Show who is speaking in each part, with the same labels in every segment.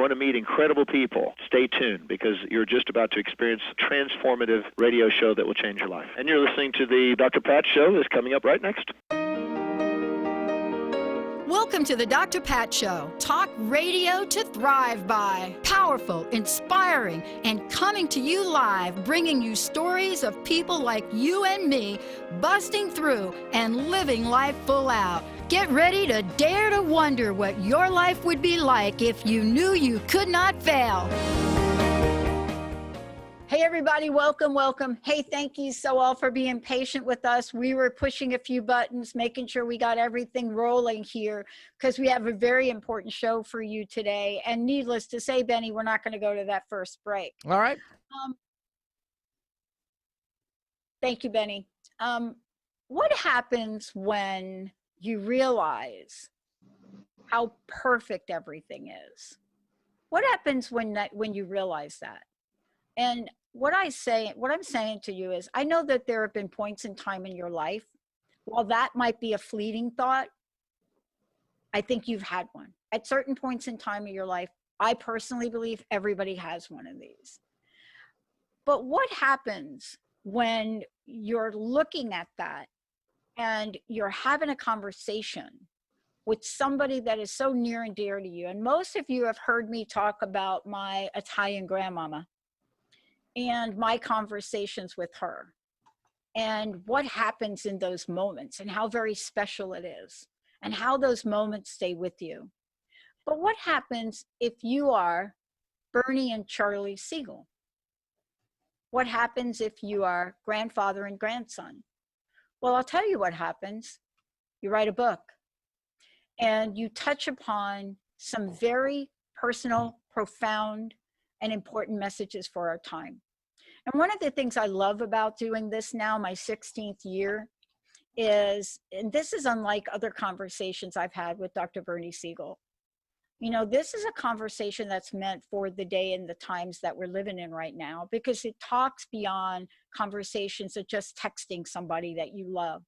Speaker 1: want to meet incredible people, stay tuned, because you're just about to experience a transformative radio show that will change your life. And you're listening to the Dr. Pat Show that's coming up right next.
Speaker 2: Welcome to the Dr. Pat Show. Talk radio to thrive by. Powerful, inspiring, and coming to you live, bringing you stories of people like you and me, busting through and living life full out. Get ready to dare to wonder what your life would be like if you knew you could not fail. Hey everybody, welcome. Hey, thank you so all for being patient with us. We were pushing a few buttons, making sure we got everything rolling here because we have a very important show for you today. And needless to say, Benny, we're not going to go to that first break.
Speaker 3: All right.
Speaker 2: Thank you, Benny. What happens when you realize how perfect everything is? What happens when you realize that? And what I'm saying to you is, I know that there have been points in time in your life, while that might be a fleeting thought, I think you've had one. At certain points in time in your life, I personally believe everybody has one of these. But what happens when you're looking at that and you're having a conversation with somebody that is so near and dear to you? And most of you have heard me talk about my Italian grandmama and my conversations with her and what happens in those moments and how very special it is and how those moments stay with you. But what happens if you are Bernie and Charlie Siegel? What happens if you are grandfather and grandson? Well, I'll tell you what happens. You write a book and you touch upon some very personal, profound, and important messages for our time. And one of the things I love about doing this now, my 16th year, is, and this is unlike other conversations I've had with Dr. Bernie Siegel. You know, this is a conversation that's meant for the day and the times that we're living in right now, because it talks beyond conversations of just texting somebody that you love.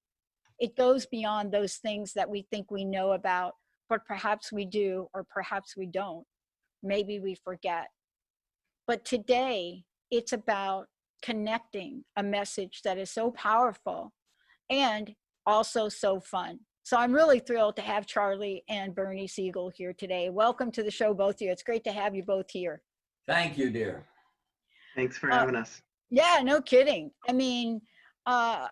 Speaker 2: It goes beyond those things that we think we know about, but perhaps we do, or perhaps we don't. Maybe we forget. But today, it's about connecting a message that is so powerful and also so fun. So I'm really thrilled to have Charlie and Bernie Siegel here today. Welcome to the show, both of you. It's great to have you both here.
Speaker 4: Thank you, dear.
Speaker 5: Thanks for having us.
Speaker 2: Yeah, no kidding. I mean, I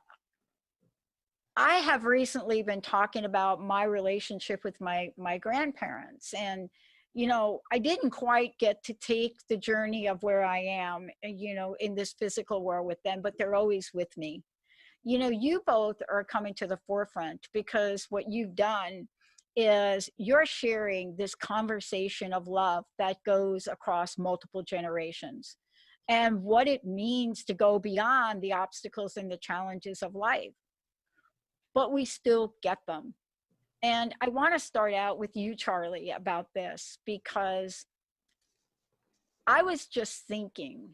Speaker 2: have recently been talking about my relationship with my grandparents, and you know, I didn't quite get to take the journey of where I am, you know, in this physical world with them, but they're always with me. You know, you both are coming to the forefront because what you've done is you're sharing this conversation of love that goes across multiple generations and what it means to go beyond the obstacles and the challenges of life. But we still get them. And I want to start out with you, Charlie, about this, because I was just thinking,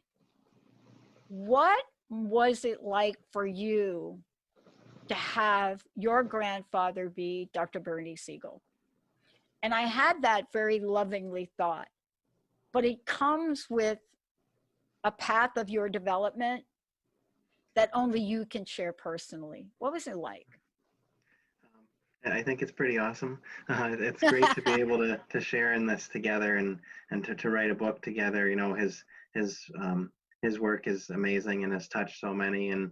Speaker 2: what was it like for you to have your grandfather be Dr. Bernie Siegel? And I had that very lovingly thought, but it comes with a path of your development that only you can share personally. What was it like?
Speaker 5: I think it's pretty awesome. It's great to be able to share in this together and to write a book together. You know, his work is amazing and has touched so many, and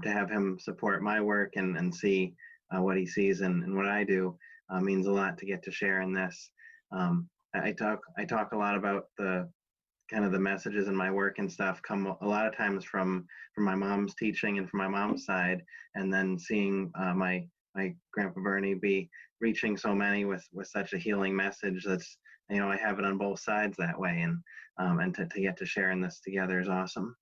Speaker 5: to have him support my work and see what he sees and what I do means a lot to get to share in this. I talk a lot about the kind of the messages in my work and stuff come a lot of times from my mom's teaching and from my mom's side, and then seeing my Grandpa Bernie be reaching so many with such a healing message. That's, you know, I have it on both sides that way, and to get to sharing this together is awesome.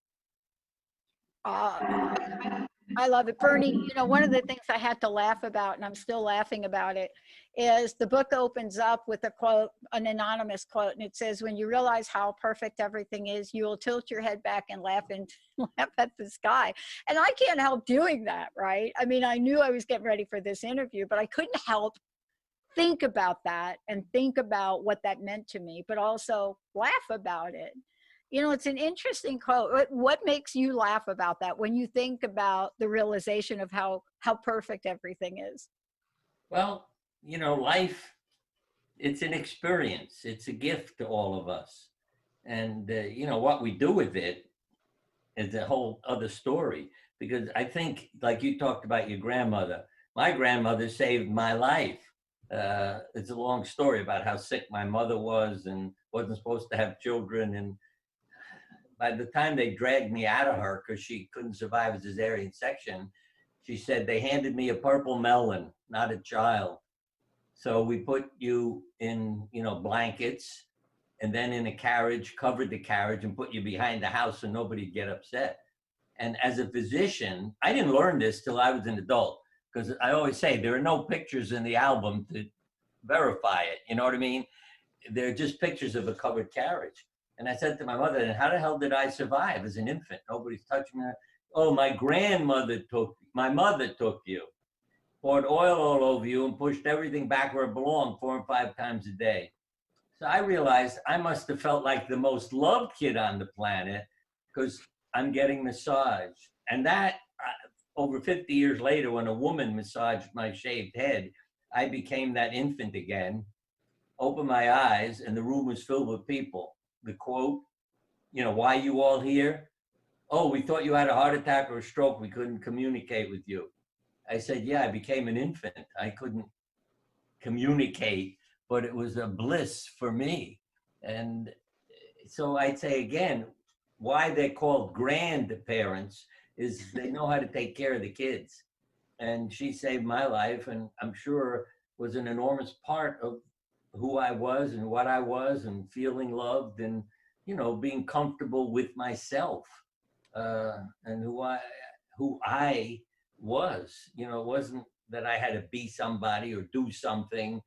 Speaker 2: I love it. Bernie, you know, one of the things I had to laugh about, and I'm still laughing about it, is the book opens up with a quote, an anonymous quote, and it says, when you realize how perfect everything is, you will tilt your head back and laugh at the sky. And I can't help doing that, right? I mean, I knew I was getting ready for this interview, but I couldn't help think about that and think about what that meant to me, but also laugh about it. You know, it's an interesting quote. What makes you laugh about that when you think about the realization of how perfect everything is?
Speaker 3: Well, life, it's an experience. It's a gift to all of us. And, what we do with it is a whole other story. Because I think, like you talked about your grandmother, my grandmother saved my life. It's a long story about how sick my mother was and wasn't supposed to have children. And by the time they dragged me out of her because she couldn't survive a cesarean section, she said, they handed me a purple melon, not a child. So we put you in, blankets, and then in a carriage, covered the carriage, and put you behind the house so nobody'd get upset. And as a physician, I didn't learn this till I was an adult, because I always say there are no pictures in the album to verify it. You know what I mean? They're just pictures of a covered carriage. And I said to my mother, and how the hell did I survive as an infant? Nobody's touching me. Oh, my mother took you, poured oil all over you, and pushed everything back where it belonged 4 and 5 times a day. So I realized I must have felt like the most loved kid on the planet, because I'm getting massaged. And that, over 50 years later, when a woman massaged my shaved head, I became that infant again, opened my eyes, and the room was filled with people. The quote, why you all here? Oh, we thought you had a heart attack or a stroke. We couldn't communicate with you. I said, yeah, I became an infant. I couldn't communicate, but it was a bliss for me. And so I'd say again, why they're called grandparents is they know how to take care of the kids. And she saved my life, and I'm sure was an enormous part of who I was and what I was, and feeling loved, and being comfortable with myself, and who I was. It wasn't that I had to be somebody or do something.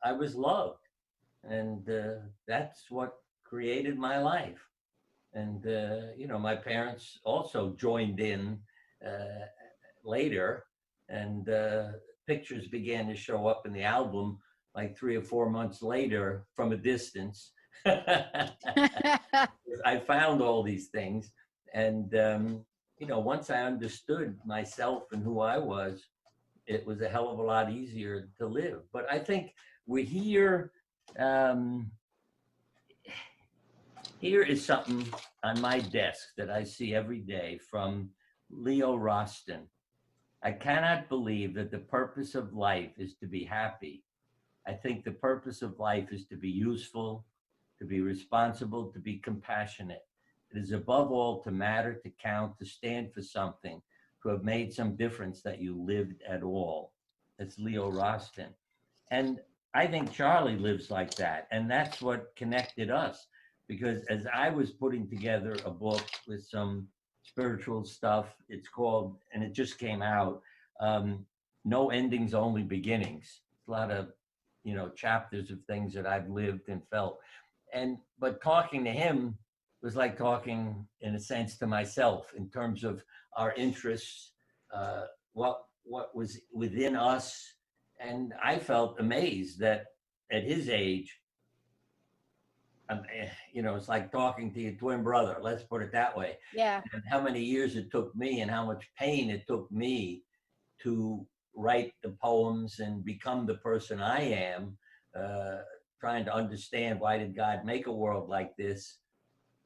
Speaker 3: I was loved, and that's what created my life. And my parents also joined in later, and pictures began to show up in the album like 3 or 4 months later from a distance. I found all these things, and once I understood myself and who I was, it was a hell of a lot easier to live. But I think we're here. Here is something on my desk that I see every day from Leo Roston. I cannot believe that the purpose of life is to be happy. I think the purpose of life is to be useful, to be responsible, to be compassionate. It is above all to matter, to count, to stand for something, to have made some difference that you lived at all. That's Leo Roston. And I think Charlie lives like that. And that's what connected us. Because as I was putting together a book with some spiritual stuff, it's called, and it just came out, No Endings, Only Beginnings. It's a lot of, chapters of things that I've lived and felt. But talking to him was like talking, in a sense, to myself in terms of our interests, what was within us. And I felt amazed that at his age, it's like talking to your twin brother, let's put it that way.
Speaker 2: Yeah.
Speaker 3: And how many years it took me and how much pain it took me to write the poems and become the person I am, trying to understand, why did God make a world like this?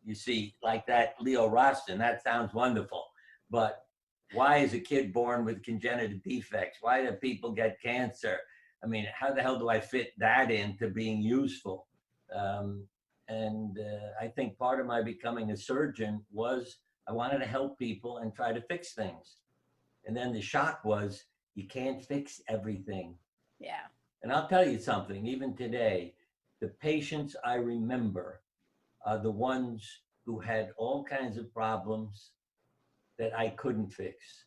Speaker 3: You see, like that Leo Roston, that sounds wonderful, but why is a kid born with congenital defects? Why do people get cancer? I mean, how the hell do I fit that into being useful? I think part of my becoming a surgeon was I wanted to help people and try to fix things. And then the shock was, you can't fix everything.
Speaker 2: Yeah.
Speaker 3: And I'll tell you something, even today, the patients I remember are the ones who had all kinds of problems that I couldn't fix.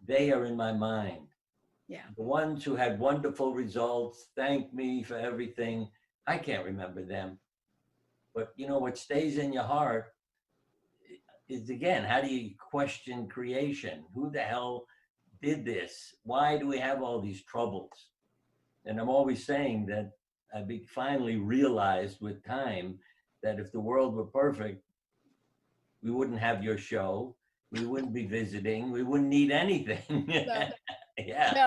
Speaker 3: They are in my mind.
Speaker 2: Yeah.
Speaker 3: The ones who had wonderful results, thank me for everything, I can't remember them. But what stays in your heart is, again, how do you question creation? Who the hell did this? Why do we have all these troubles? And I'm always saying that finally realized with time that if the world were perfect, we wouldn't have your show. We wouldn't be visiting. We wouldn't need anything.
Speaker 2: No,
Speaker 3: Yeah.
Speaker 2: no,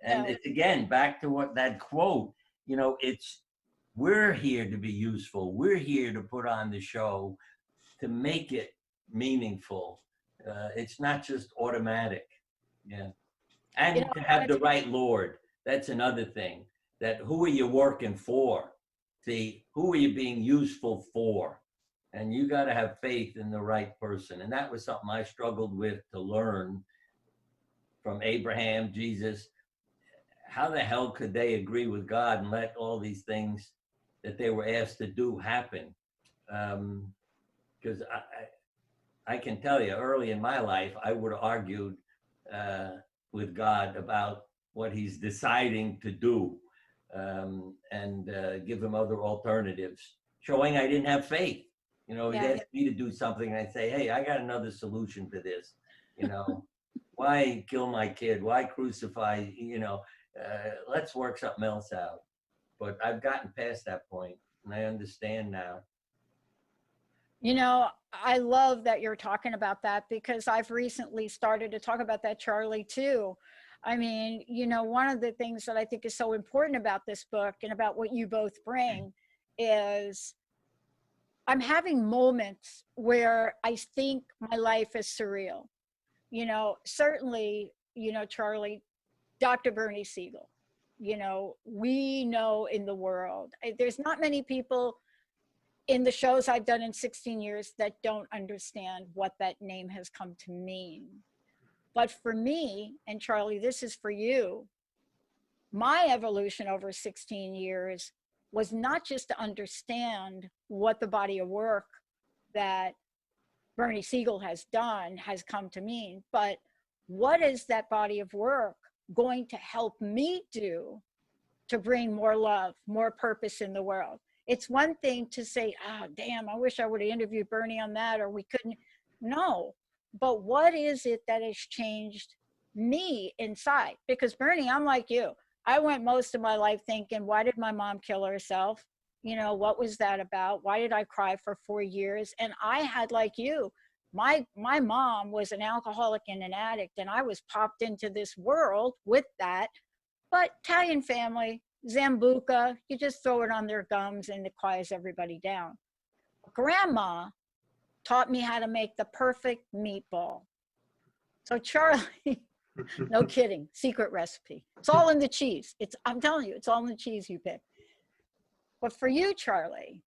Speaker 3: And
Speaker 2: no.
Speaker 3: it's again back to what that quote, we're here to be useful. We're here to put on the show to make it meaningful. It's not just automatic. Yeah.
Speaker 2: You
Speaker 3: And
Speaker 2: know,
Speaker 3: to
Speaker 2: I
Speaker 3: have
Speaker 2: wanted
Speaker 3: the
Speaker 2: to,
Speaker 3: right Lord. That's another thing. That who are you working for? See, who are you being useful for? And you got to have faith in the right person. And that was something I struggled with to learn from Abraham, Jesus. How the hell could they agree with God and let all these things that they were asked to do happen? Because I can tell you, early in my life, I would have argued with God about what he's deciding to do, and give him other alternatives, showing I didn't have faith. He'd
Speaker 2: yeah.
Speaker 3: ask me to do something, and I'd say, hey, I got another solution to this. Why kill my kid? Why crucify? Let's work something else out. But I've gotten past that point, and I understand now.
Speaker 2: You know, I love that you're talking about that, because I've recently started to talk about that, Charlie, too. I mean, one of the things that I think is so important about this book and about what you both bring is I'm having moments where I think my life is surreal. Certainly, Charlie, Dr. Bernie Siegel, we know in the world, there's not many people in the shows I've done in 16 years that don't understand what that name has come to mean. But for me, and Charlie, this is for you, my evolution over 16 years was not just to understand what the body of work that Bernie Siegel has done has come to mean, but what is that body of work going to help me do to bring more love, more purpose in the world? It's one thing to say, oh, damn, I wish I would have interviewed Bernie on that, or we couldn't. No, but what is it that has changed me inside? Because Bernie, I'm like you. I went most of my life thinking, why did my mom kill herself? What was that about? Why did I cry for 4 years? And I had, like you, my mom was an alcoholic and an addict, and I was popped into this world with that. But Italian family, Zambuca, you just throw it on their gums and it quiets everybody down. Grandma taught me how to make the perfect meatball. So Charlie, no kidding, secret recipe. It's all in the cheese. I'm telling you, it's all in the cheese you pick. But for you, Charlie,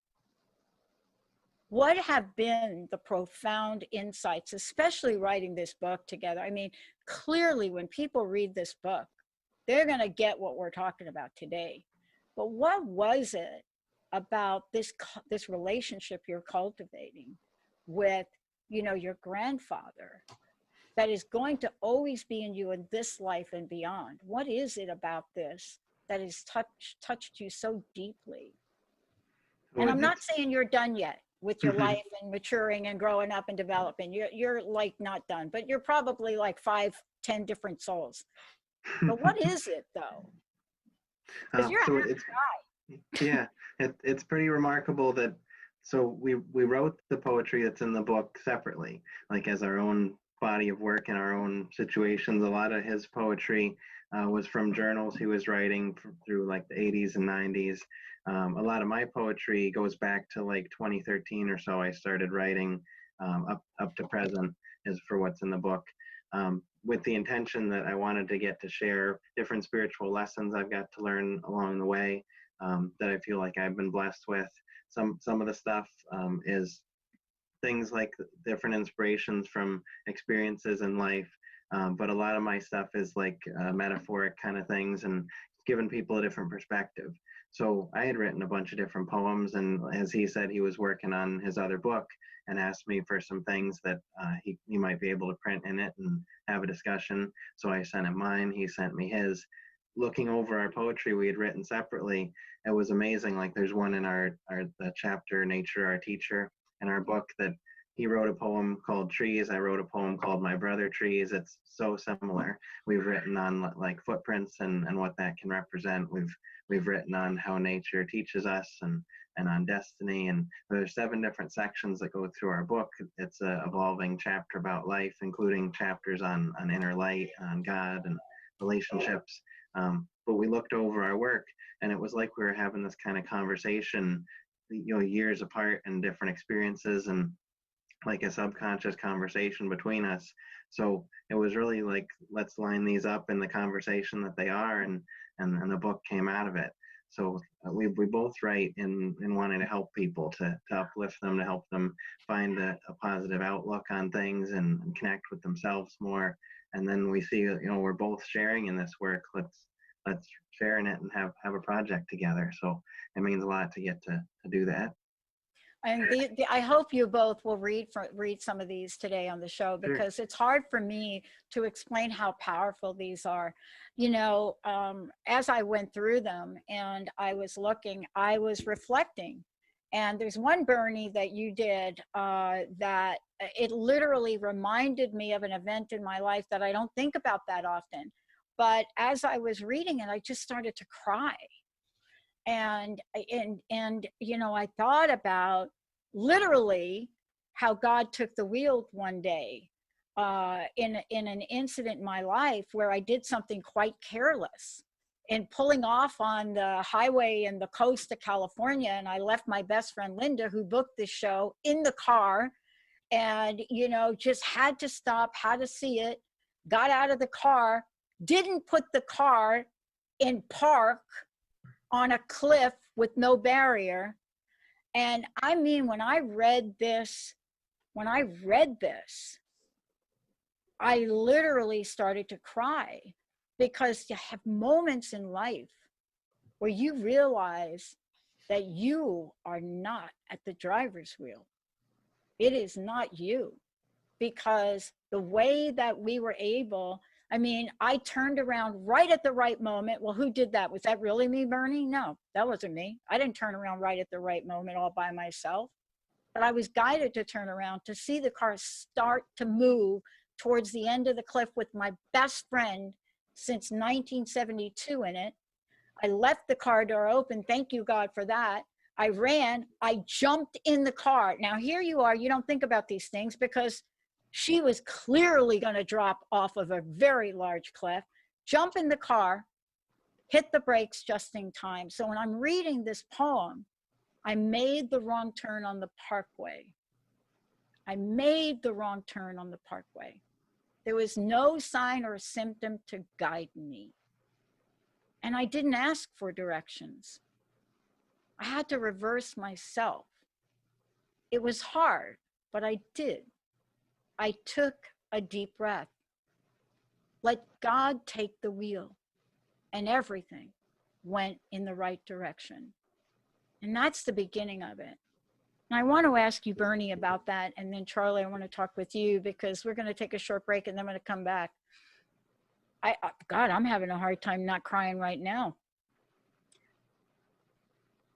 Speaker 2: what have been the profound insights, especially writing this book together? I mean, clearly when people read this book, they're going to get what we're talking about today. But what was it about this relationship you're cultivating with, your grandfather that is going to always be in you in this life and beyond? What is it about this that has touched you so deeply? And I'm not saying you're done yet with your life and maturing and growing up and developing. You're like not done, but you're probably like 5-10 different souls. But what is it though? Because you're a happy guy.
Speaker 5: Yeah, it's pretty remarkable that. So we wrote the poetry that's in the book separately, like as our own body of work in our own situations. A lot of his poetry was from journals he was writing through like the 80s and 90s. A lot of my poetry goes back to like 2013 or so. I started writing up to present is for what's in the book, with the intention that I wanted to get to share different spiritual lessons I've got to learn along the way, that I feel like I've been blessed with. Some of the stuff is things like different inspirations from experiences in life, but a lot of my stuff is like metaphoric kind of things and giving people a different perspective. So I had written a bunch of different poems, and as he said, he was working on his other book and asked me for some things that he might be able to print in it and have a discussion. So I sent him mine, he sent me his. Looking over our poetry we had written separately, it was amazing. Like there's one in our the chapter Nature, Our Teacher, in our book that he wrote a poem called Trees. I wrote a poem called My Brother Trees. It's so similar. We've written on like footprints and what that can represent. We've written on how nature teaches us and on destiny. And there's 7 different sections that go through our book. It's a evolving chapter about life, including chapters on inner light, on God and relationships. But we looked over our work, and it was like we were having this kind of conversation, years apart and different experiences, and like a subconscious conversation between us. So it was really like, let's line these up in the conversation that they are, and the book came out of it. So we both write in wanting to help people, to uplift them, to help them find a positive outlook on things and connect with themselves more. And then we see, we're both sharing in this work. Let's share in it and have a project together. So it means a lot to get to do that.
Speaker 2: And I hope you both will read some of these today on the show, because it's hard for me to explain how powerful these are. As I went through them and I was looking, I was reflecting. And there's one, Bernie, that you did that it literally reminded me of an event in my life that I don't think about that often. But as I was reading it, I just started to cry. And I thought about literally how God took the wheel one day in an incident in my life where I did something quite careless in pulling off on the highway in the coast of California. And I left my best friend Linda, who booked this show, in the car, and just had to stop, had to see it, got out of the car, didn't put the car in park on a cliff with no barrier. And I mean, when I read this, I literally started to cry, because you have moments in life where you realize that you are not at the driver's wheel. It is not you, because the way that we were able, I turned around right at the right moment. Well, who did that? Was that really me, Bernie? No, that wasn't me. I didn't turn around right at the right moment all by myself. But I was guided to turn around to see the car start to move towards the end of the cliff with my best friend since 1972 in it. I left the car door open. Thank you, God, for that. I ran. I jumped in the car. Now, here you are. You don't think about these things, because she was clearly going to drop off of a very large cliff. Jump in the car, hit the brakes just in time. So when I'm reading this poem, I made the wrong turn on the parkway. There was no sign or symptom to guide me. And I didn't ask for directions. I had to reverse myself. It was hard, but I did. I took a deep breath. Let God take the wheel, and everything went in the right direction. And that's the beginning of it. And I want to ask you, Bernie, about that. And then Charlie, I want to talk with you, because we're going to take a short break and then I'm going to come back. God, I'm having a hard time not crying right now.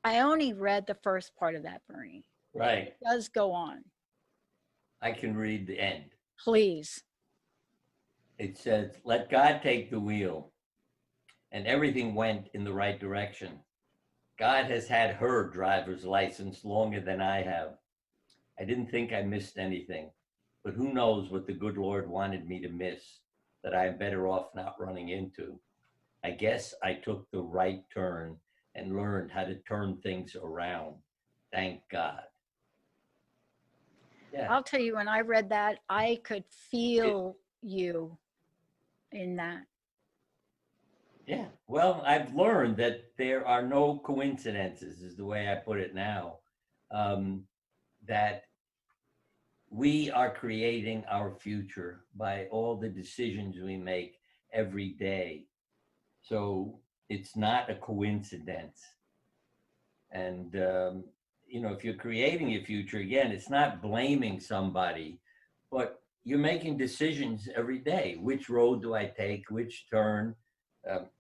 Speaker 2: I only read the first part of that, Bernie.
Speaker 3: Right.
Speaker 2: It does go on.
Speaker 3: I can read the end.
Speaker 2: Please.
Speaker 3: It says, let God take the wheel, and everything went in the right direction. God has had her driver's license longer than I have. I didn't think I missed anything, but who knows what the good Lord wanted me to miss that I'm better off not running into. I guess I took the right turn and learned how to turn things around. Thank God. Yeah.
Speaker 2: I'll tell you, when I read that, I could feel you in that.
Speaker 3: Yeah, well, I've learned that there are no coincidences, is the way I put it now, that we are creating our future by all the decisions we make every day. So it's not a coincidence. And, if you're creating your future, again, it's not blaming somebody, but you're making decisions every day. Which road do I take? Which turn?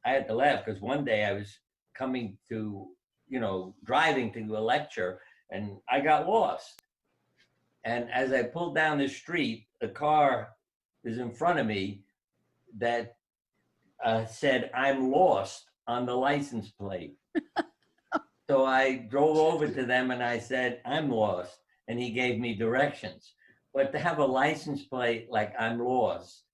Speaker 3: I had to laugh because one day I was coming to, driving to a lecture, and I got lost. And as I pulled down the street, a car is in front of me that said, "I'm lost" on the license plate. So I drove over to them and I said, "I'm lost." And he gave me directions. But to have a license plate like "I'm lost."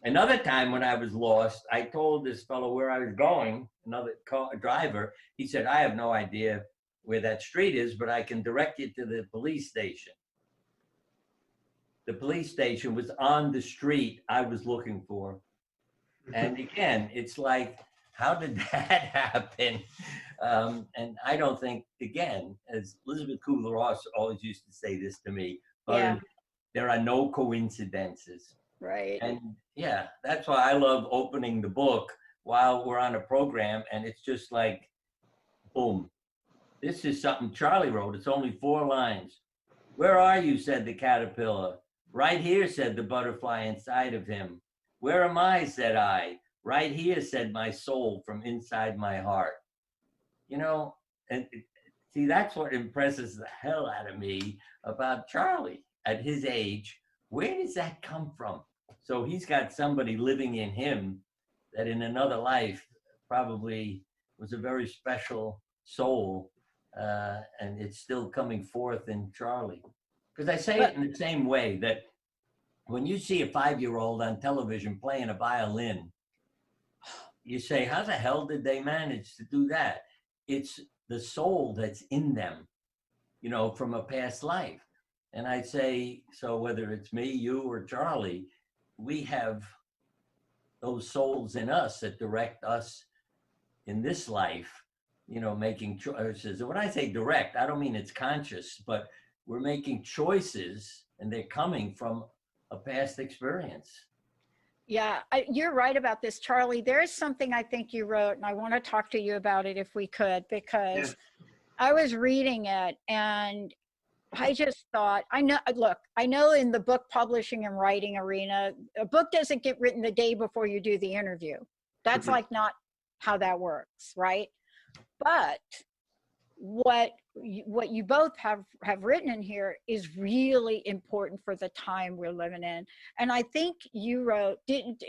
Speaker 3: Another time when I was lost, I told this fellow where I was going, another driver. He said, "I have no idea where that street is, but I can direct you to the police station." The police station was on the street I was looking for. And again, it's like, how did that happen? And I don't think, again, as Elizabeth Kubler-Ross always used to say this to me,
Speaker 2: Yeah.
Speaker 3: there are no coincidences.
Speaker 2: Right.
Speaker 3: And yeah, that's why I love opening the book while we're on a program, and it's just like, boom. This is something Charlie wrote. It's only 4 lines. "Where are you?" said the caterpillar. "Right here," said the butterfly inside of him. "Where am I?" said I. "Right here," said my soul from inside my heart. You know, and see, that's what impresses the hell out of me about Charlie at his age. Where does that come from? So he's got somebody living in him that in another life probably was a very special soul, and it's still coming forth in Charlie. Because I say it in the same way that when you see a 5-year-old on television playing a violin, you say, how the hell did they manage to do that? It's the soul that's in them, you know, from a past life. And I say, so whether it's me, you, or Charlie, we have those souls in us that direct us in this life, you know, making choices. And when I say direct, I don't mean it's conscious, but we're making choices and they're coming from a past experience.
Speaker 2: Yeah, you're right about this, Charlie. There's something I think you wrote, and I want to talk to you about it if we could, because I was reading it and I just thought, I know in the book publishing and writing arena, a book doesn't get written the day before you do the interview. That's like not how that works, right? But what you both have written in here is really important for the time we're living in. And I think you wrote,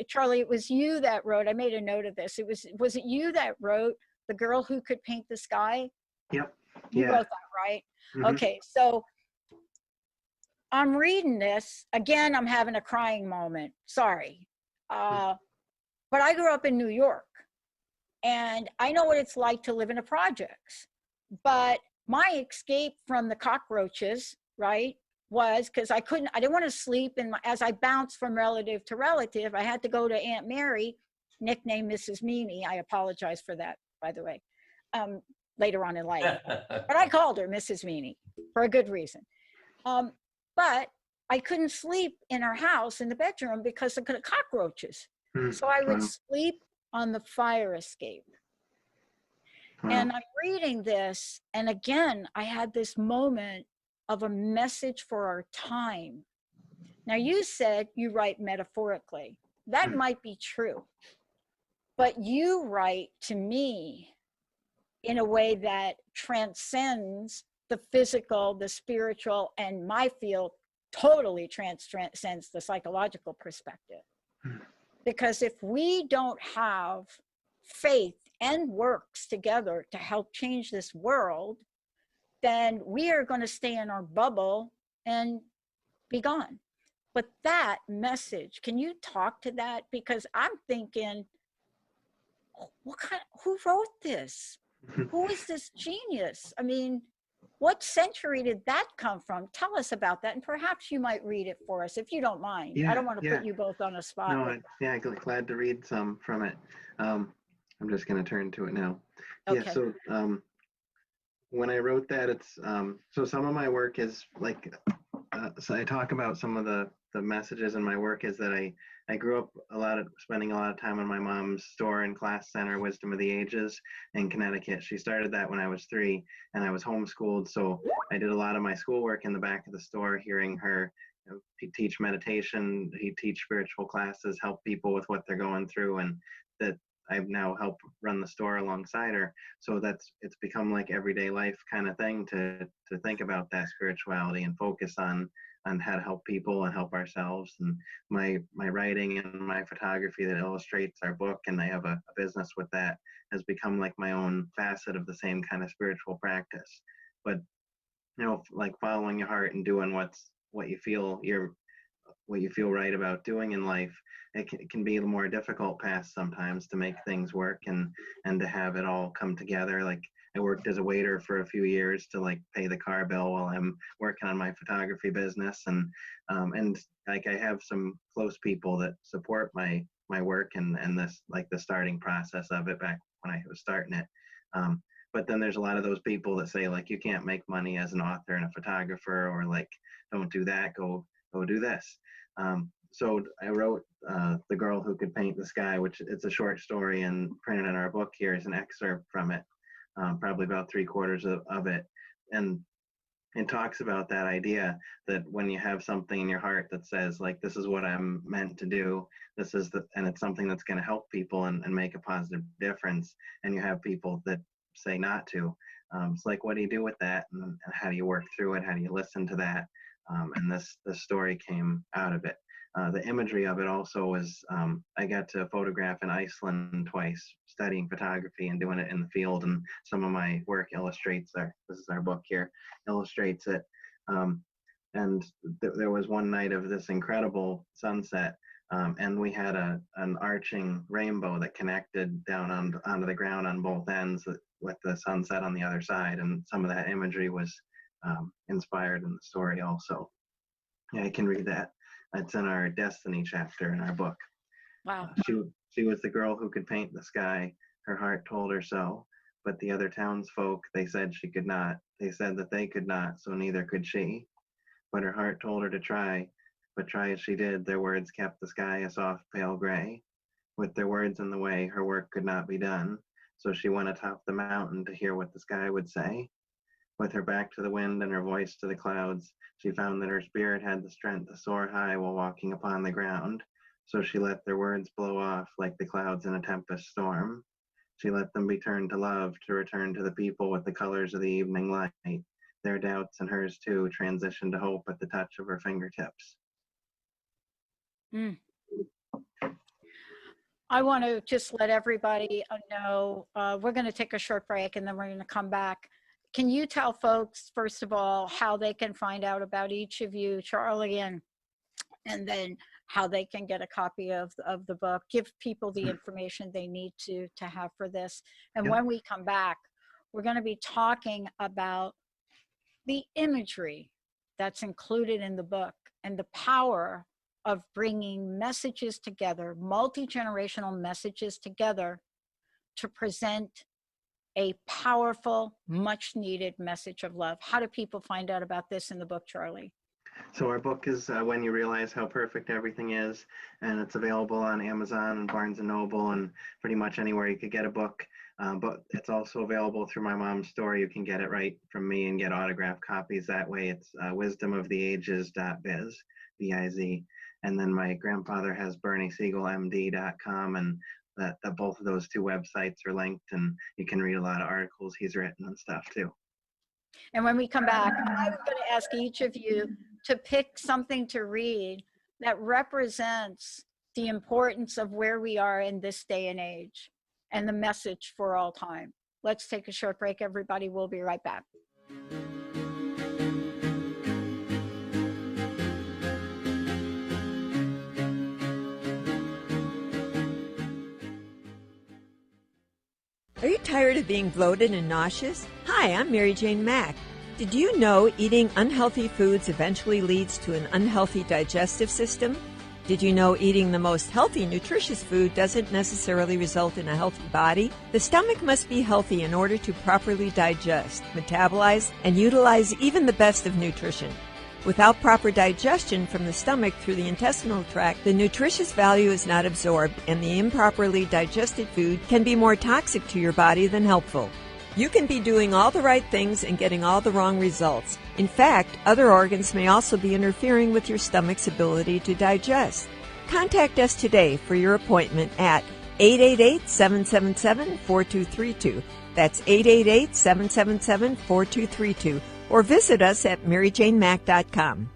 Speaker 2: Charlie, it was you that wrote, I made a note of this. Was it you that wrote The Girl Who Could Paint the Sky?
Speaker 5: Yep.
Speaker 2: You wrote that, right? Okay, so I'm reading this. Again, I'm having a crying moment. Sorry. But I grew up in New York. And I know what it's like to live in the projects. But my escape from the cockroaches, right, was because I didn't want to sleep. And as I bounced from relative to relative, I had to go to Aunt Mary, nicknamed Mrs. Meany. I apologize for that, by the way, later on in life. But I called her Mrs. Meany for a good reason. But I couldn't sleep in her house in the bedroom because of the cockroaches. So I would sleep on the fire escape. And I'm reading this, and again, I had this moment of a message for our time. Now, you said you write metaphorically. That might be true. But you write to me in a way that transcends the physical, the spiritual, and my field totally transcends the psychological perspective. Because if we don't have faith and works together to help change this world, then we are going to stay in our bubble and be gone. But that message, can you talk to that? Because I'm thinking, who wrote this? Who is this genius? I mean, what century did that come from? Tell us about that, and perhaps you might read it for us if you don't mind. I don't want to put you both on a spot.
Speaker 5: No, glad to read some from it. I'm just going to turn to it now.
Speaker 2: Okay.
Speaker 5: Yeah, so when I wrote that, it's so some of my work is like, so I talk about some of the messages in my work is that I grew up spending a lot of time in my mom's store and class center, Wisdom of the Ages in Connecticut. She started that when I was 3 and I was homeschooled. So I did a lot of my schoolwork in the back of the store, hearing her teach meditation, teach spiritual classes, help people with what they're going through. And that I now help run the store alongside her. So it's become like everyday life kind of thing to think about that spirituality and focus on how to help people and help ourselves. And my writing and my photography that illustrates our book, and I have a business with that, has become like my own facet of the same kind of spiritual practice. But like following your heart and doing what you feel right about doing in life, it can be a more difficult path sometimes to make things work and to have it all come together. Like I worked as a waiter for a few years to like pay the car bill while I'm working on my photography business, and like I have some close people that support my work and this, like the starting process of it back when I was starting it. But then there's a lot of those people that say like, you can't make money as an author and a photographer, or like, don't do that, go do this. So I wrote The Girl Who Could Paint the Sky, which it's a short story, and printed in our book here is an excerpt from it, probably about 3/4 of it. And it talks about that idea that when you have something in your heart that says like, this is what I'm meant to do, and it's something that's going to help people and make a positive difference, and you have people that say not to. It's like, what do you do with that, and how do you work through it? How do you listen to that? And this story came out of it. The imagery of it also was, I got to photograph in Iceland twice, studying photography and doing it in the field, and some of my work illustrates this is our book here, illustrates it. And there was one night of this incredible sunset, and we had an arching rainbow that connected down onto the ground on both ends with the sunset on the other side, and some of that imagery was inspired in the story also. Yeah, I can read that. It's in our Destiny chapter in our book.
Speaker 2: Wow.
Speaker 5: She was the girl who could paint the sky. Her heart told her so. But the other townsfolk, they said she could not. They said that they could not, so neither could she. But her heart told her to try. But try as she did, their words kept the sky a soft pale gray. With their words in the way, her work could not be done. So she went atop the mountain to hear what the sky would say. With her back to the wind and her voice to the clouds, she found that her spirit had the strength to soar high while walking upon the ground. So she let their words blow off like the clouds in a tempest storm. She let them be turned to love, to return to the people with the colors of the evening light. Their doubts and hers too transitioned to hope at the touch of her fingertips.
Speaker 2: I want to just let everybody know, we're going to take a short break and then we're going to come back. Can you tell folks, first of all, how they can find out about each of you, Charlie, and then how they can get a copy of the book? Give people the information they need to have for this. And when we come back, we're going to be talking about the imagery that's included in the book and the power of bringing messages together, multi-generational messages together, to present a powerful, much needed message of love. How do people find out about this in the book, Charlie?
Speaker 5: So our book is When You Realize How Perfect Everything Is, and it's available on Amazon and Barnes & Noble and pretty much anywhere you could get a book. But it's also available through my mom's store. You can get it right from me and get autographed copies that way. It's wisdomoftheages.biz, B-I-Z. And then my grandfather has BernieSiegelMD.com, and that both of those two websites are linked, and you can read a lot of articles he's written and stuff too.
Speaker 2: And when we come back, I'm going to ask each of you to pick something to read that represents the importance of where we are in this day and age and the message for all time. Let's take a short break, everybody. We'll be right back.
Speaker 4: Are you tired of being bloated and nauseous? Hi, I'm Mary Jane Mack. Did you know eating unhealthy foods eventually leads to an unhealthy digestive system? Did you know eating the most healthy, nutritious food doesn't necessarily result in a healthy body? The stomach must be healthy in order to properly digest, metabolize, and utilize even the best of nutrition. Without proper digestion from the stomach through the intestinal tract, the nutritious value is not absorbed, and the improperly digested food can be more toxic to your body than helpful. You can be doing all the right things and getting all the wrong results. In fact, other organs may also be interfering with your stomach's ability to digest. Contact us today for your appointment at 888-777-4232. That's 888-777-4232. Or visit us at maryjanemack.com.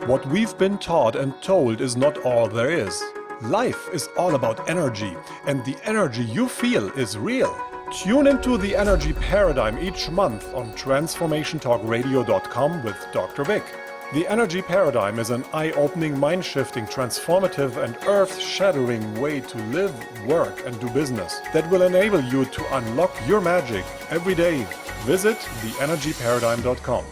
Speaker 6: What we've been taught and told is not all there is. Life is all about energy, and the energy you feel is real. Tune into the Energy Paradigm each month on TransformationTalkRadio.com with Dr. Vic. The Energy Paradigm is an eye-opening, mind-shifting, transformative, and earth-shattering way to live, work, and do business that will enable you to unlock your magic every day. Visit theenergyparadigm.com.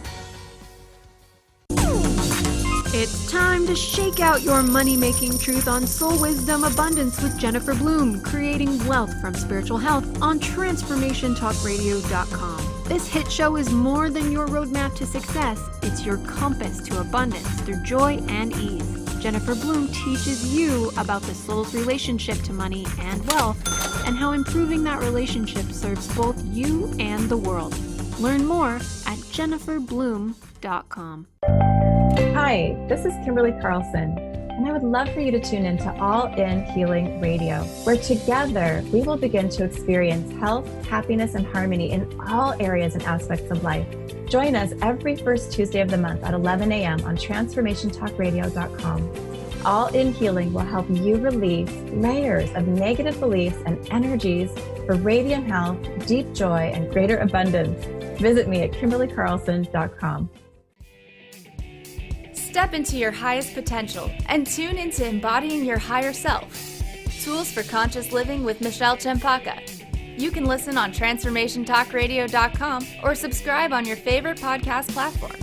Speaker 7: It's time to shake out your money-making truth on Soul Wisdom Abundance with Jennifer Bloom, creating wealth from spiritual health on TransformationTalkRadio.com. This hit show is more than your roadmap to success. It's your compass to abundance through joy and ease. Jennifer Bloom teaches you about the soul's relationship to money and wealth and how improving that relationship serves both you and the world. Learn more at jenniferbloom.com.
Speaker 8: Hi, this is Kimberly Carlson, and I would love for you to tune in to All In Healing Radio, where together we will begin to experience health, happiness, and harmony in all areas and aspects of life. Join us every first Tuesday of the month at 11 a.m. on TransformationTalkRadio.com. All In Healing will help you release layers of negative beliefs and energies for radiant health, deep joy, and greater abundance. Visit me at KimberlyCarlson.com.
Speaker 9: Step into your highest potential and tune into embodying your higher self. Tools for Conscious Living with Michelle Chempaka. You can listen on TransformationTalkRadio.com or subscribe on your favorite podcast platform.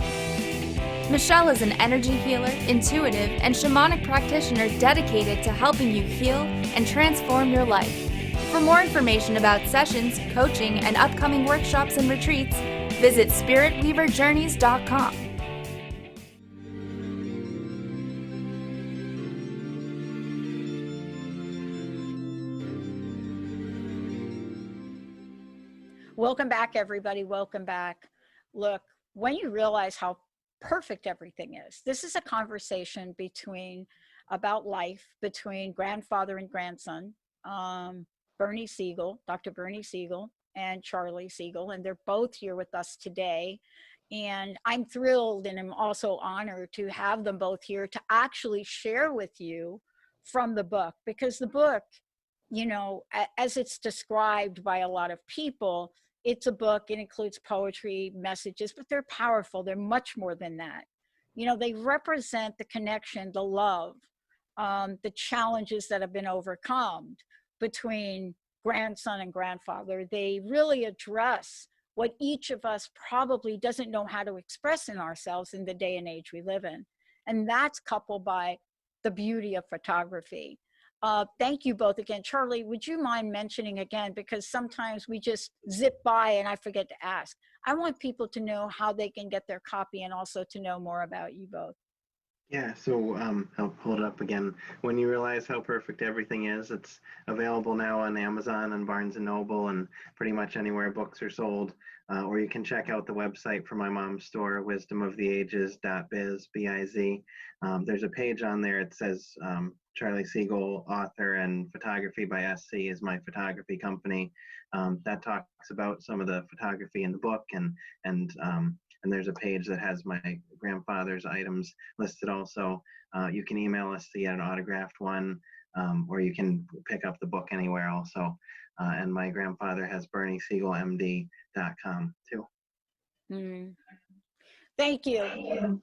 Speaker 9: Michelle is an energy healer, intuitive, and shamanic practitioner dedicated to helping you heal and transform your life. For more information about sessions, coaching, and upcoming workshops and retreats, visit spiritweaverjourneys.com.
Speaker 2: Welcome back, everybody. Welcome back. Look, when you realize how perfect everything is, this is a conversation about life between grandfather and grandson, Bernie Siegel, Dr. Bernie Siegel, and Charlie Siegel, and they're both here with us today. And I'm thrilled and I'm also honored to have them both here to actually share with you from the book, because the book, you know, as it's described by a lot of people, it's a book. It includes poetry, messages, but they're powerful. They're much more than that. You know, they represent the connection, the love, the challenges that have been overcome between grandson and grandfather. They really address what each of us probably doesn't know how to express in ourselves in the day and age we live in. And that's coupled by the beauty of photography. Thank you both again. Charlie, would you mind mentioning again, because sometimes we just zip by and I forget to ask. I want people to know how they can get their copy and also to know more about you both.
Speaker 5: Yeah, so I'll hold it up again. When you realize how perfect everything is, it's available now on Amazon and Barnes & Noble and pretty much anywhere books are sold. Or you can check out the website for my mom's store, wisdomoftheages.biz, B-I-Z. There's a page on there. It says Charlie Siegel, author, and photography by SC is my photography company. That talks about some of the photography in the book, and there's a page that has my grandfather's items listed also. You can email us to get an autographed one, or you can pick up the book anywhere also. And my grandfather has BernieSiegelMD.com too.
Speaker 2: Thank you.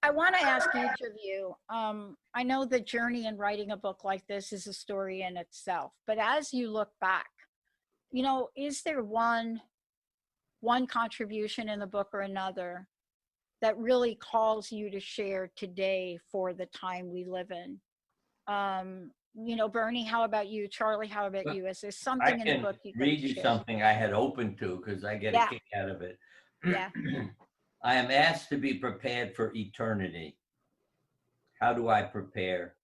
Speaker 2: I want to ask each of you, I know the journey in writing a book like this is a story in itself, but as you look back, you know, is there one contribution in the book or another that really calls you to share today for the time we live in? You know, Bernie, how about you? Charlie, how about you? Is there something in the book you can
Speaker 3: read you
Speaker 2: share?
Speaker 3: Something I had opened to because I get a kick out of it.
Speaker 2: Yeah.
Speaker 3: I am asked to be prepared for eternity. How do I prepare?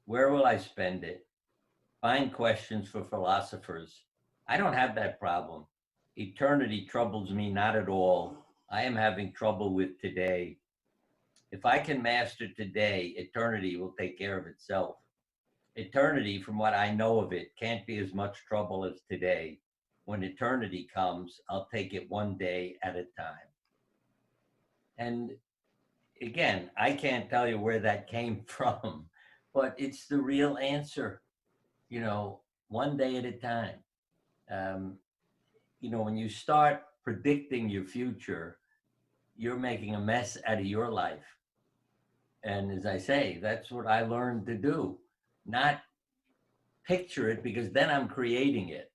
Speaker 3: Where will I spend it? Find questions for philosophers. I don't have that problem. Eternity troubles me not at all. I am having trouble with today. If I can master today, eternity will take care of itself. eternity, from what I know of it, can't be as much trouble as today. When eternity comes, I'll take it one day at a time. And again, I can't tell you where that came from, but it's the real answer, you know, one day at a time. You know, when you start predicting your future, you're making a mess out of your life. And as I say, that's what I learned to do, not picture it, because then I'm creating it.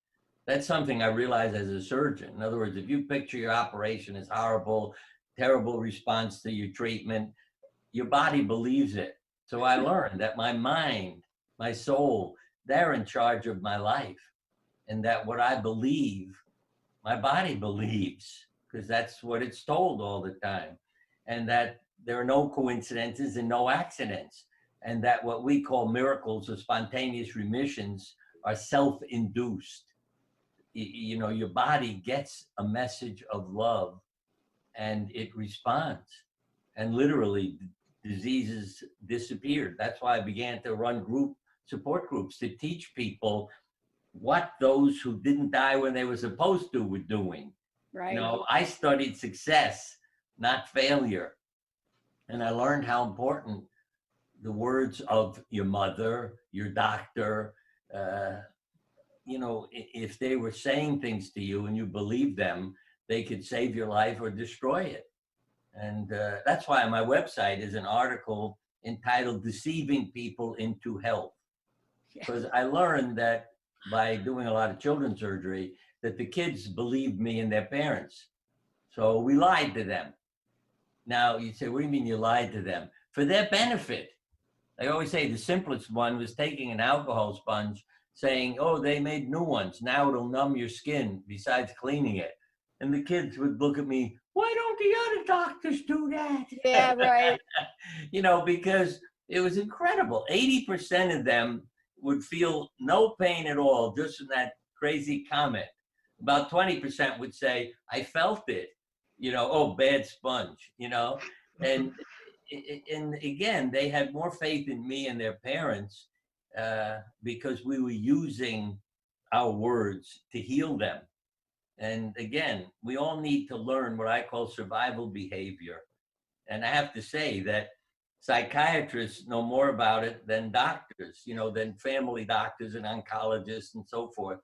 Speaker 3: That's something I realized as a surgeon. In other words, if you picture your operation as horrible, terrible response to your treatment, your body believes it. So I learned that my mind, my soul, they're in charge of my life. And that what I believe, my body believes, because that's what it's told all the time. And that there are no coincidences and no accidents. And that what we call miracles or spontaneous remissions are self-induced. You know, your body gets a message of love and it responds. And literally, diseases disappeared. That's why I began to run support groups to teach people what those who didn't die when they were supposed to were doing.
Speaker 2: Right.
Speaker 3: You know, I studied success, not failure. And I learned how important the words of your mother, your doctor, you know, if they were saying things to you and you believed them, they could save your life or destroy it. And that's why on my website is an article entitled Deceiving People into Health. Because I learned that by doing a lot of children's surgery, that the kids believed me and their parents. So we lied to them. Now you say, what do you mean you lied to them? For their benefit. I always say the simplest one was taking an alcohol sponge, saying, oh, they made new ones. Now it'll numb your skin besides cleaning it. And the kids would look at me, why don't the other doctors do that?
Speaker 2: Yeah, right.
Speaker 3: You know, because it was incredible. 80% of them would feel no pain at all, just in that crazy comment. About 20% would say, I felt it, you know, oh, bad sponge, you know. And again, they had more faith in me and their parents because we were using our words to heal them. And again, we all need to learn what I call survival behavior. And I have to say that psychiatrists know more about it than doctors, you know, than family doctors and oncologists and so forth,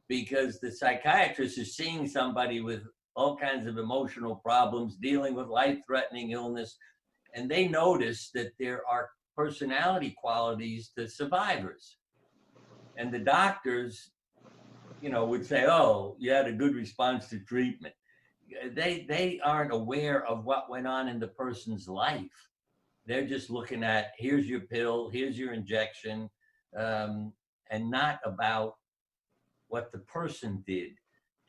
Speaker 3: because the psychiatrist is seeing somebody with all kinds of emotional problems, dealing with life-threatening illness, and they notice that there are personality qualities to survivors. And the doctors, you know, would say, oh, you had a good response to treatment. They aren't aware of what went on in the person's life. They're just looking at, here's your pill, here's your injection, and not about what the person did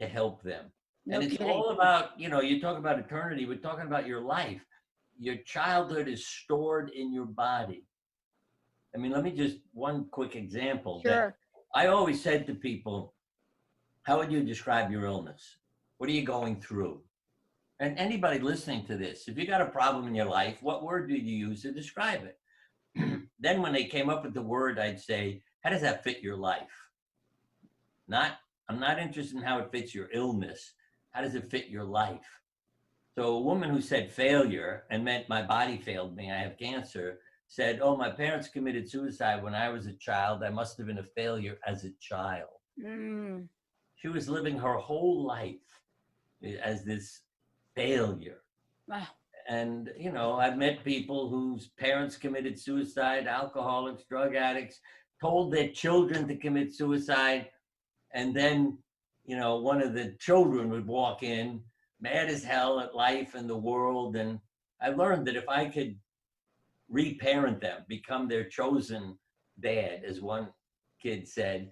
Speaker 3: to help them.
Speaker 2: No
Speaker 3: and it's
Speaker 2: kidding.
Speaker 3: all about, you know, you talk about eternity, we're talking about your life. Your childhood is stored in your body. I mean, let me just, one quick example.
Speaker 2: Sure.
Speaker 3: I always said to people, how would you describe your illness? What are you going through? And anybody listening to this, if you got a problem in your life, what word do you use to describe it? Then when they came up with the word, I'd say, how does that fit your life? I'm not interested in how it fits your illness. How does it fit your life? So a woman who said failure and meant my body failed me, I have cancer, said, oh, my parents committed suicide when I was a child. I must have been a failure as a child.
Speaker 2: Mm.
Speaker 3: She was living her whole life as this failure.
Speaker 2: Wow.
Speaker 3: And, you know, I've met people whose parents committed suicide, alcoholics, drug addicts, told their children to commit suicide. And then, you know, one of the children would walk in mad as hell at life and the world. And I learned that if I could reparent them, become their chosen dad, as one kid said,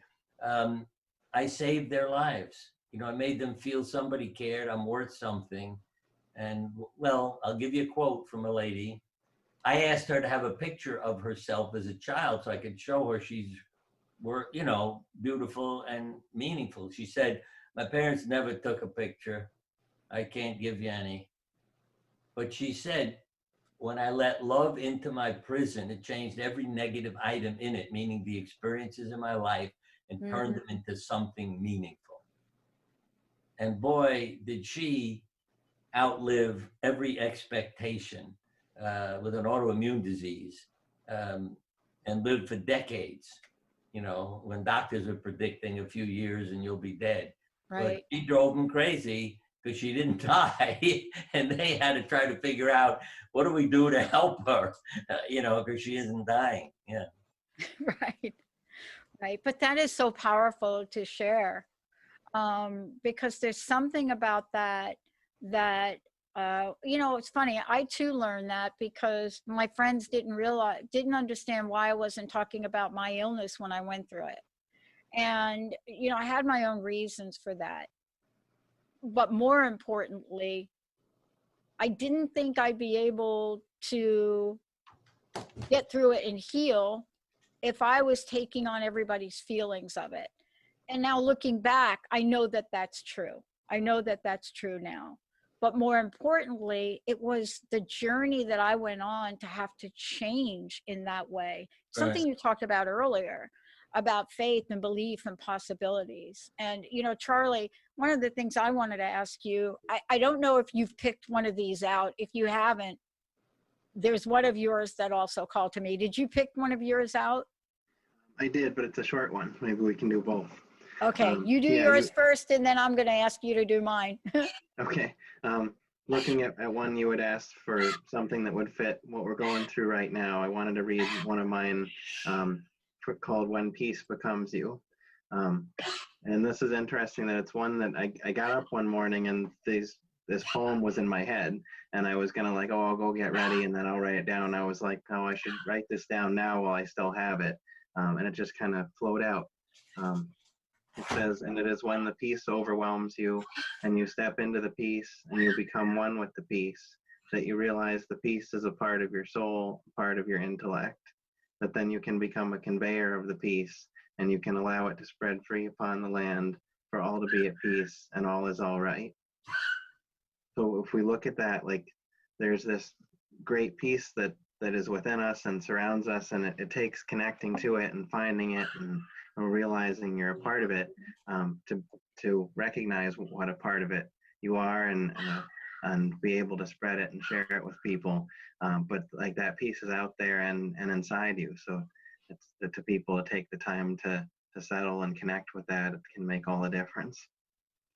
Speaker 3: I saved their lives. You know, I made them feel somebody cared, I'm worth something. And well, I'll give you a quote from a lady. I asked her to have a picture of herself as a child so I could show her she's, you know, beautiful and meaningful. She said, my parents never took a picture. I can't give you any. But she said, when I let love into my prison, it changed every negative item in it, meaning the experiences in my life, and turned them into something meaningful. And boy, did she outlive every expectation with an autoimmune disease, and lived for decades, you know, when doctors were predicting a few years and you'll be dead.
Speaker 2: Right.
Speaker 3: But she drove them crazy because she didn't die, and they had to try to figure out, what do we do to help her, you know, because she isn't dying. Yeah.
Speaker 2: Right. Right. But that is so powerful to share, because there's something about that, you know, it's funny. I too learned that because my friends didn't understand why I wasn't talking about my illness when I went through it. And, you know, I had my own reasons for that. But more importantly, I didn't think I'd be able to get through it and heal if I was taking on everybody's feelings of it. And now looking back, I know that that's true. I know that that's true now. But more importantly, it was the journey that I went on to have to change in that way. Something you talked about earlier about faith and belief and possibilities. And, you know, Charlie, one of the things I wanted to ask you, I don't know if you've picked one of these out. If you haven't, there's one of yours that also called to me. Did you pick one of yours out?
Speaker 5: I did, but it's a short one. Maybe we can do both.
Speaker 2: Okay, you do yours first, and then I'm going to ask you to do mine.
Speaker 5: Okay. Looking at one you had asked for something that would fit what we're going through right now, I wanted to read one of mine called When Peace Becomes You. And this is interesting that it's one that I got up one morning and this poem was in my head, and I was gonna like, oh, I'll go get ready and then I'll write it down. I was like, oh, I should write this down now while I still have it. And it just kind of flowed out. It says, and it is when the peace overwhelms you and you step into the peace and you become one with the peace, that you realize the peace is a part of your soul, part of your intellect, that then you can become a conveyor of the peace and you can allow it to spread free upon the land for all to be at peace and all is all right. So if we look at that, like there's this great peace that is within us and surrounds us, and it takes connecting to it and finding it and realizing you're a part of it, to recognize what a part of it you are, and be able to spread it and share it with people. But like that piece is out there and inside you. So it's to people to take the time to settle and connect with that. It can make all the difference.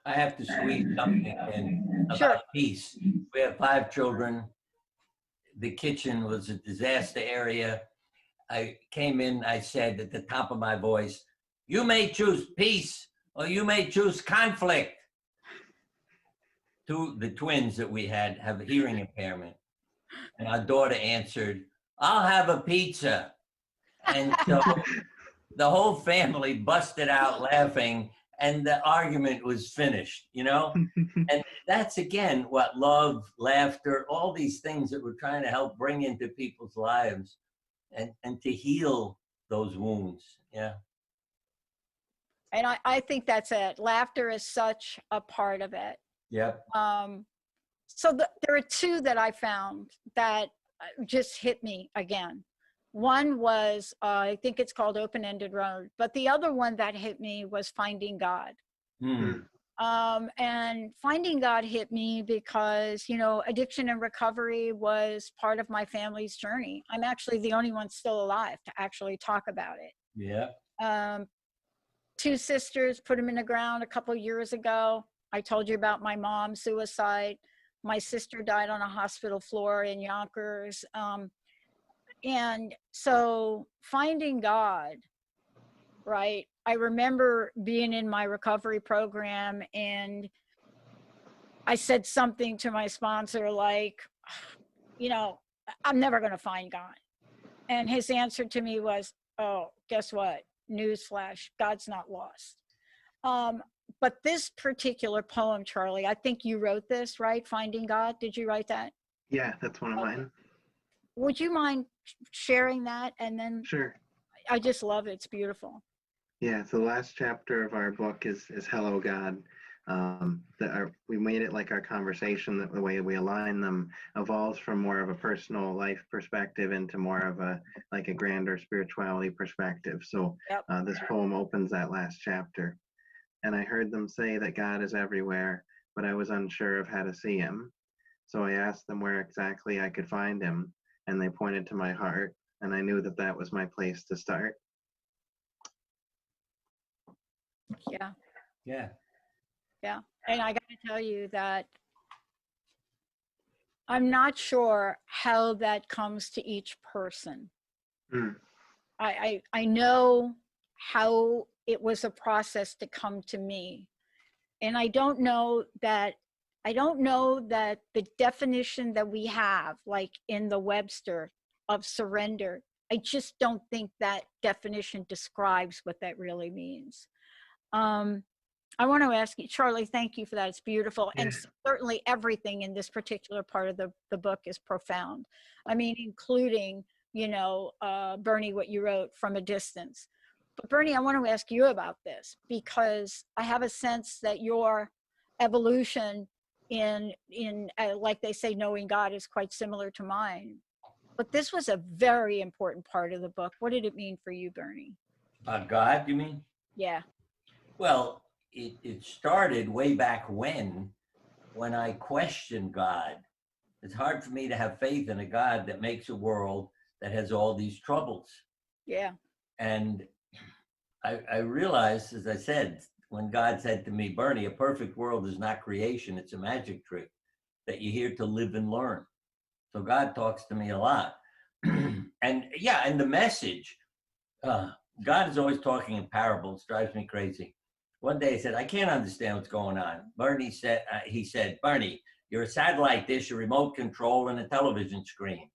Speaker 3: I have to squeeze something in about peace. We have 5 children. The kitchen was a disaster area. I came in, I said at the top of my voice, you may choose peace or you may choose conflict. The twins that we had have a hearing impairment. And our daughter answered, I'll have a pizza. And so the whole family busted out laughing and the argument was finished, you know? And that's, again, what love, laughter, all these things that we're trying to help bring into people's lives and to heal those wounds. Yeah.
Speaker 2: And I think that's it. Laughter is such a part of it.
Speaker 3: Yep.
Speaker 2: So there are 2 that I found that just hit me again. One was, I think it's called Open-Ended Road, but the other one that hit me was Finding God. And Finding God hit me because, you know, addiction and recovery was part of my family's journey. I'm actually the only one still alive to actually talk about it.
Speaker 3: Yeah.
Speaker 2: 2 sisters put them in the ground a couple years ago. I told you about my mom's suicide. My sister died on a hospital floor in Yonkers. And so Finding God, right? I remember being in my recovery program and I said something to my sponsor like, you know, I'm never going to find God. And his answer to me was, oh, guess what? Newsflash, God's not lost. But this particular poem, Charlie, I think you wrote this, right? Finding God. Did you write that?
Speaker 5: Yeah, that's one of mine.
Speaker 2: Would you mind sharing that? And then
Speaker 5: Sure.
Speaker 2: I just love it. It's beautiful.
Speaker 5: Yeah, so the last chapter of our book is Hello God. we made it like our conversation, that the way we align them evolves from more of a personal life perspective into more of a like a grander spirituality perspective. So
Speaker 2: Yep.
Speaker 5: this poem opens that last chapter. And I heard them say that God is everywhere, but I was unsure of how to see him. So I asked them where exactly I could find him, and they pointed to my heart, and I knew that that was my place to start.
Speaker 2: Yeah.
Speaker 3: Yeah.
Speaker 2: Yeah. And I got to tell you that I'm not sure how that comes to each person.
Speaker 5: Mm.
Speaker 2: I know how it was a process to come to me. And I don't know that the definition that we have, like in the Webster, of surrender, I just don't think that definition describes what that really means. I want to ask you, Charlie, thank you for that. It's beautiful. And certainly everything in this particular part of the book is profound. I mean, including, Bernie, what you wrote, From a Distance. But Bernie, I want to ask you about this, because I have a sense that your evolution in like they say, knowing God is quite similar to mine. But this was a very important part of the book. What did it mean for you, Bernie?
Speaker 3: God, you mean?
Speaker 2: Yeah.
Speaker 3: Well, it started way back when I questioned God. It's hard for me to have faith in a God that makes a world that has all these troubles.
Speaker 2: Yeah.
Speaker 3: And I realized, as I said, when God said to me, Bernie, a perfect world is not creation, it's a magic trick that you're here to live and learn. So God talks to me a lot. And the message, God is always talking in parables, drives me crazy. One day I said, I can't understand what's going on. Bernie said, he said, Bernie, you're a satellite dish, a remote control, and a television screen.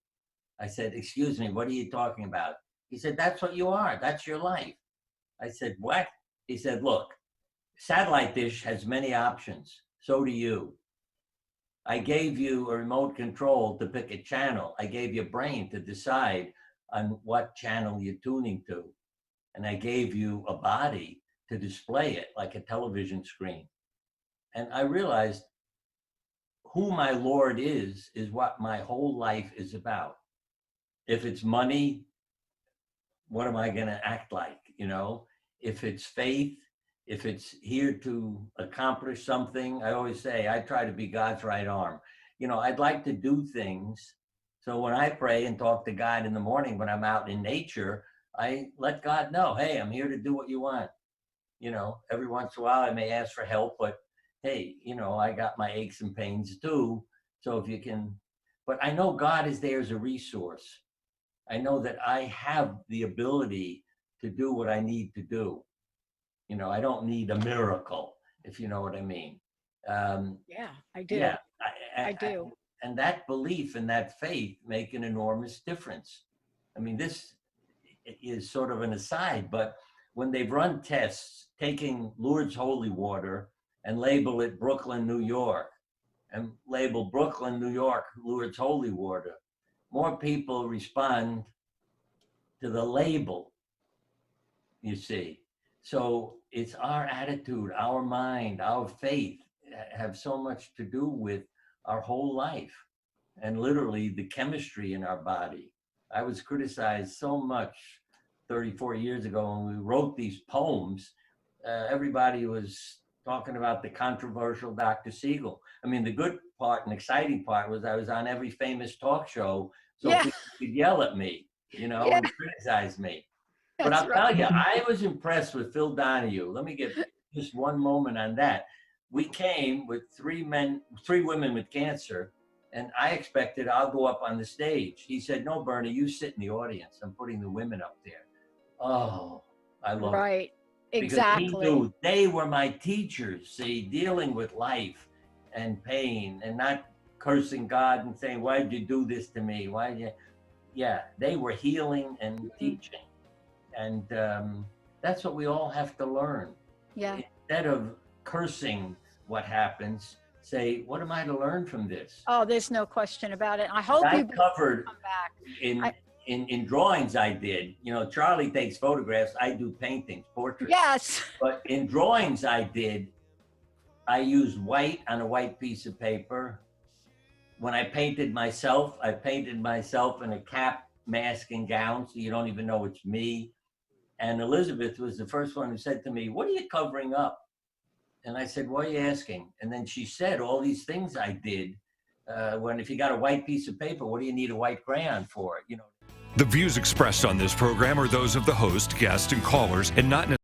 Speaker 3: I said, excuse me, what are you talking about? He said, that's what you are. That's your life. I said, what? He said, look, satellite dish has many options. So do you. I gave you a remote control to pick a channel. I gave you a brain to decide on what channel you're tuning to. And I gave you a body to display it like a television screen. And I realized who my Lord is what my whole life is about. If it's money, what am I going to act like? If it's faith, if it's here to accomplish something, I always say, I try to be God's right arm. I'd like to do things. So when I pray and talk to God in the morning, when I'm out in nature, I let God know, hey, I'm here to do what you want. Every once in a while I may ask for help, but hey, I got my aches and pains too. So if you can, but I know God is there as a resource. I know that I have the ability to do what I need to do. I don't need a miracle, if you know what I mean.
Speaker 2: Yeah, I do.
Speaker 3: Yeah,
Speaker 2: I do.
Speaker 3: And that belief and that faith make an enormous difference. I mean, this is sort of an aside, but when they've run tests taking Lourdes holy water and label it Brooklyn, New York, and label Brooklyn, New York, Lourdes holy water, more people respond to the label, you see. So it's our attitude, our mind, our faith have so much to do with our whole life and literally the chemistry in our body. I was criticized so much 34 years ago when we wrote these poems. Everybody was talking about the controversial Dr. Siegel. I mean, the good part and exciting part was I was on every famous talk show, so people could yell at me, and criticize me. But I'll tell you, I was impressed with Phil Donahue. Let me get just one moment on that. We came with three women with cancer, and I expected I'll go up on the stage. He said, no, Bernie, you sit in the audience. I'm putting the women up there. Oh, I love it.
Speaker 2: Right,
Speaker 3: Exactly.
Speaker 2: exactly.
Speaker 3: Because he knew they were my teachers, see, dealing with life and pain and not cursing God and saying, why did you do this to me? Why did you? Yeah, they were healing and teaching. And that's what we all have to learn.
Speaker 2: Yeah.
Speaker 3: Instead of cursing what happens, say, what am I to learn from this?
Speaker 2: Oh, there's no question about it. I hope
Speaker 3: I
Speaker 2: you
Speaker 3: covered
Speaker 2: come back.
Speaker 3: In drawings I did. Charlie takes photographs, I do paintings, portraits.
Speaker 2: Yes.
Speaker 3: But in drawings I did, I used white on a white piece of paper. When I painted myself in a cap, mask, and gown, so you don't even know it's me. And Elizabeth was the first one who said to me, "What are you covering up?" And I said, "Why are you asking?" And then she said all these things I did. When if you got a white piece of paper, what do you need a white crayon for? You know.
Speaker 10: The views expressed on this program are those of the host, guests, and callers, and not